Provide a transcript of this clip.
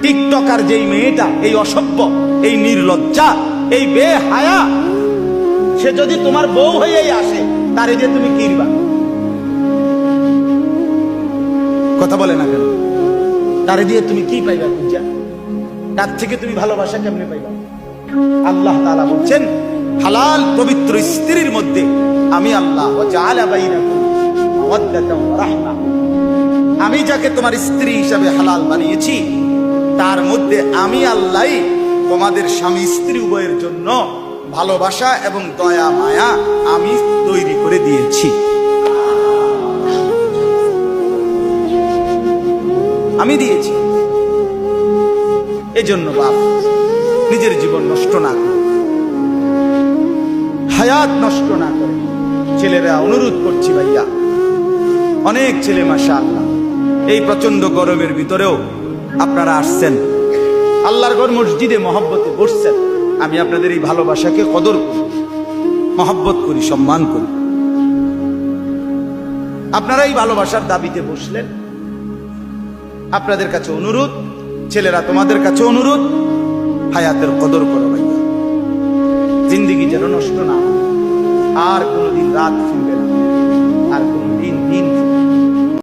TikToker যেই মেয়েটা, এই অসভ্য, এই নির্লজ্জা, এই বেহায়া, সে যদি তোমার বউ হয়েই আসে, তারে দিয়ে তুমি কিনবা? কথা বলে না কেন? তারে দিয়ে তুমি কি পাইবা? পূজা, তার থেকে তুমি ভালোবাসা কেমনে পাইবা? আল্লাহ তাআলা বলছেন, হালাল পবিত্র স্ত্রীর মধ্যে আমি আল্লাহ ওয়াজআলা বাইনাকুম মাওয়াদ্দাতাও ওয়া রাহমা, আমি যাকে তোমার স্ত্রী হিসাবে হালাল বানিয়েছি, তার মধ্যে আমি আল্লাহ তোমাদের স্বামী স্ত্রী উভয়ের জন্য ভালোবাসা এবং দয়া মায়া আমি তৈরি করে দিয়েছি। আমি দিয়েছি। এজন্য বাপ, নিজের জীবন নষ্ট না করে, হায়াত নষ্ট না করে, ছেলেরা অনুরোধ করছি ভাইয়া, অনেক ছেলে মাশাআল্লাহ এই প্রচন্ড গরমের ভিতরেও আপনারা আসছেন, আল্লাহর ঘর মসজিদে মহব্বতে বসছেন। আমি আপনাদের এই ভালোবাসাকে কদর করি, মহব্বত করি, সম্মান করি। আপনারা এই ভালোবাসার দাবিতে বসলেন। আপনাদের কাছে অনুরোধ, ছেলেরা তোমাদের কাছে অনুরোধ, হায়াতের কদর করো ভাইয়া। জিন্দিগি যেন নষ্ট না হয়। আর কোনোদিন রাত ফিরবে না, আর কোনোদিন দিন ফিরবে না।